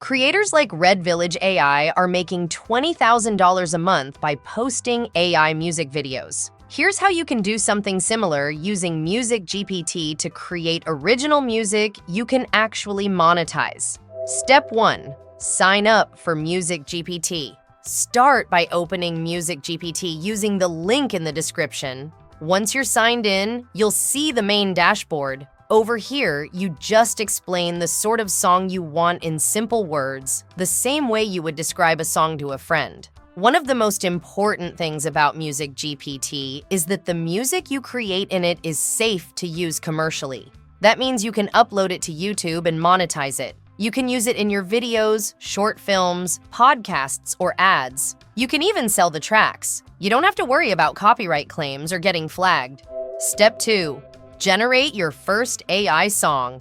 Creators like Red Village AI are making $20,000 a month by posting AI music videos. Here's how you can do something similar using Music GPT to create original music you can actually monetize. Step 1. Sign up for Music GPT. Start by opening Music GPT using the link in the description. Once you're signed in, you'll see the main dashboard. Over here, you just explain the sort of song you want in simple words, the same way you would describe a song to a friend. One of the most important things about Music GPT is that the music you create in it is safe to use commercially. That means you can upload it to YouTube and monetize it. You can use it in your videos, short films, podcasts, or ads. You can even sell the tracks. You don't have to worry about copyright claims or getting flagged. Step 2. Generate your first AI song.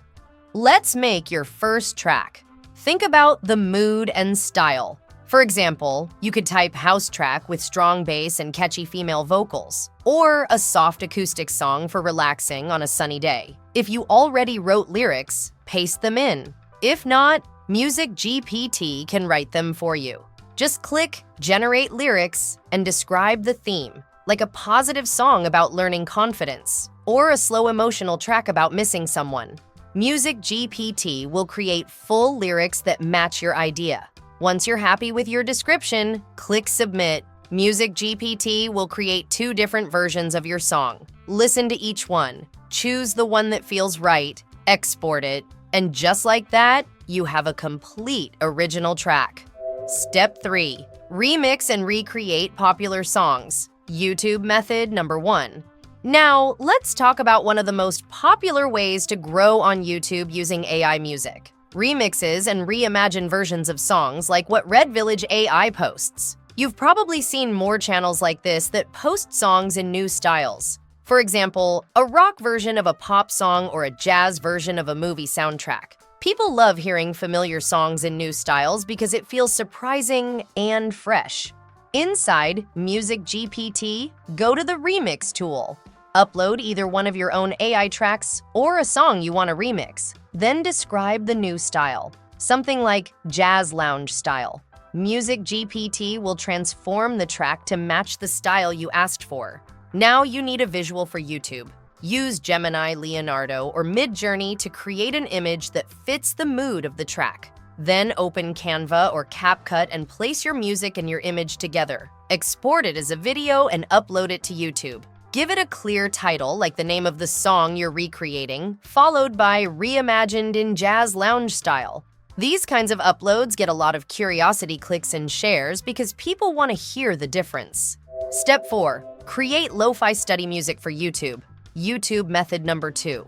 Let's make your first track. Think about the mood and style. For example, you could type house track with strong bass and catchy female vocals, or a soft acoustic song for relaxing on a sunny day. If you already wrote lyrics, paste them in. If not, Music GPT can write them for you. Just click Generate Lyrics and describe the theme, like a positive song about learning confidence, or a slow emotional track about missing someone. Music GPT will create full lyrics that match your idea. Once you're happy with your description, click Submit. Music GPT will create 2 different versions of your song. Listen to each one, choose the one that feels right, export it, and just like that, you have a complete original track. Step 3. Remix and recreate popular songs. YouTube method number 1. Now, let's talk about one of the most popular ways to grow on YouTube using AI music. Remixes and reimagined versions of songs like what Red Village AI posts. You've probably seen more channels like this that post songs in new styles. For example, a rock version of a pop song or a jazz version of a movie soundtrack. People love hearing familiar songs in new styles because it feels surprising and fresh. Inside Music GPT, go to the Remix tool. Upload either one of your own AI tracks or a song you want to remix. Then describe the new style, something like jazz lounge style. Music GPT will transform the track to match the style you asked for. Now you need a visual for YouTube. Use Gemini, Leonardo, or Midjourney to create an image that fits the mood of the track. Then open Canva or CapCut and place your music and your image together. Export it as a video and upload it to YouTube. Give it a clear title, like the name of the song you're recreating, followed by reimagined in jazz lounge style. These kinds of uploads get a lot of curiosity clicks and shares because people want to hear the difference. Step 4. Create lo-fi study music for YouTube. YouTube method number 2.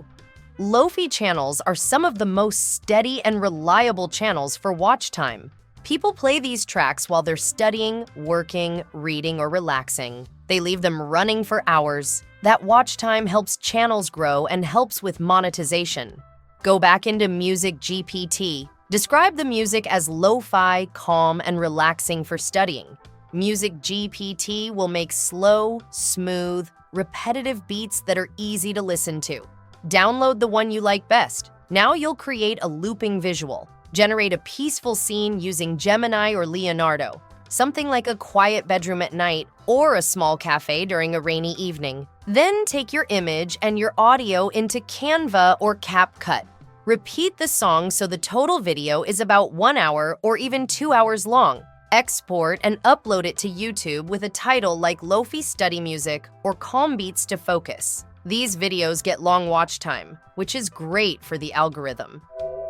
Lo-fi channels are some of the most steady and reliable channels for watch time. People play these tracks while they're studying, working, reading, or relaxing. They leave them running for hours. That watch time helps channels grow and helps with monetization. Go back into Music GPT. Describe the music as lo-fi, calm, and relaxing for studying. Music GPT will make slow, smooth, repetitive beats that are easy to listen to. Download the one you like best. Now you'll create a looping visual. Generate a peaceful scene using Gemini or Leonardo, something like a quiet bedroom at night or a small cafe during a rainy evening. Then take your image and your audio into Canva or CapCut. Repeat the song so the total video is about 1 hour or even 2 hours long. Export and upload it to YouTube with a title like Lo-fi Study Music or Calm Beats to Focus. These videos get long watch time, which is great for the algorithm.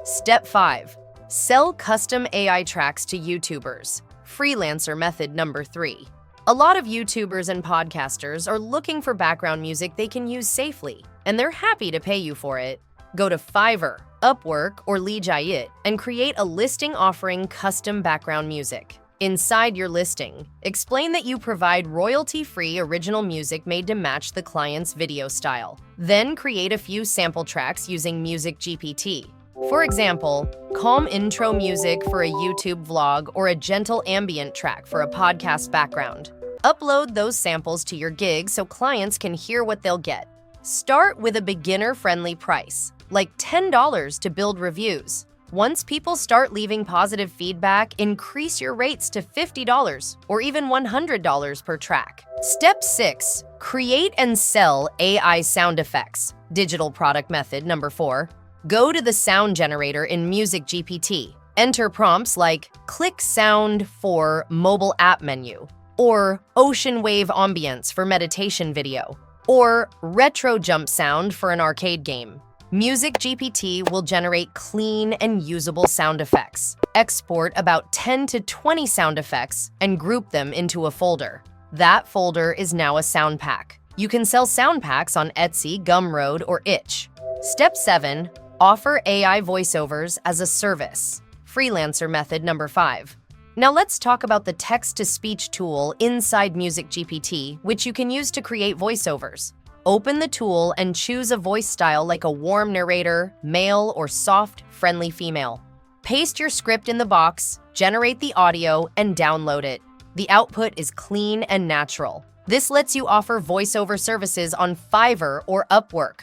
Step 5. Sell custom AI tracks to YouTubers. Freelancer method number 3. A lot of YouTubers and podcasters are looking for background music they can use safely, and they're happy to pay you for it. Go to Fiverr, Upwork, or Lijayit and create a listing offering custom background music. Inside your listing, explain that you provide royalty-free original music made to match the client's video style. Then create a few sample tracks using Music GPT. For example, calm intro music for a YouTube vlog or a gentle ambient track for a podcast background. Upload those samples to your gig so clients can hear what they'll get. Start with a beginner-friendly price, like $10 to build reviews. Once people start leaving positive feedback, increase your rates to $50 or even $100 per track. Step 6. Create and sell AI sound effects. Digital product method number 4. Go to the sound generator in Music GPT. Enter prompts like click sound for mobile app menu, or ocean wave ambience for meditation video, or retro jump sound for an arcade game. Music GPT will generate clean and usable sound effects. Export about 10 to 20 sound effects and group them into a folder. That folder is now a sound pack. You can sell sound packs on Etsy, Gumroad, or Itch. Step 7. Offer AI voiceovers as a service. Freelancer method number 5. Now let's talk about the text-to-speech tool inside Music GPT, which you can use to create voiceovers. Open the tool and choose a voice style like a warm narrator, male, or soft, friendly female. Paste your script in the box, generate the audio, and download it. The output is clean and natural. This lets you offer voiceover services on Fiverr or Upwork.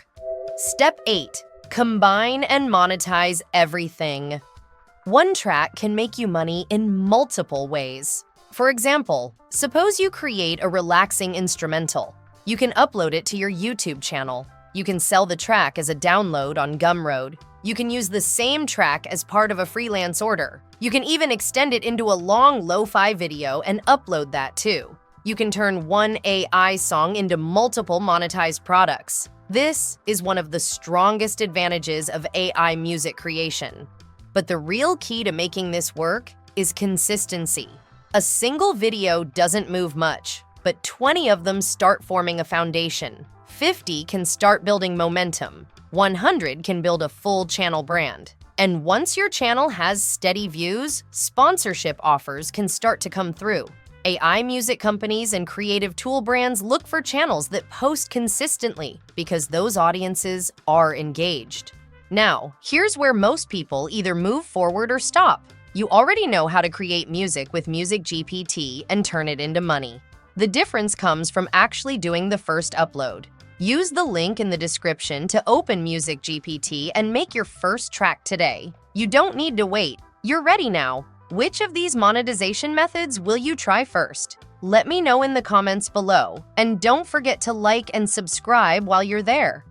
Step 8. Combine and monetize everything. One track can make you money in multiple ways. For example, suppose you create a relaxing instrumental. You can upload it to your YouTube channel. You can sell the track as a download on Gumroad. You can use the same track as part of a freelance order. You can even extend it into a long lo-fi video and upload that too. You can turn one AI song into multiple monetized products. This is one of the strongest advantages of AI music creation. But the real key to making this work is consistency. A single video doesn't move much, but 20 of them start forming a foundation. 50 can start building momentum. 100 can build a full channel brand. And once your channel has steady views, sponsorship offers can start to come through. AI music companies and creative tool brands look for channels that post consistently because those audiences are engaged. Now, here's where most people either move forward or stop. You already know how to create music with Music GPT and turn it into money. The difference comes from actually doing the first upload. Use the link in the description to open Music GPT and make your first track today. You don't need to wait. You're ready now. Which of these monetization methods will you try first? Let me know in the comments below, and don't forget to like and subscribe while you're there.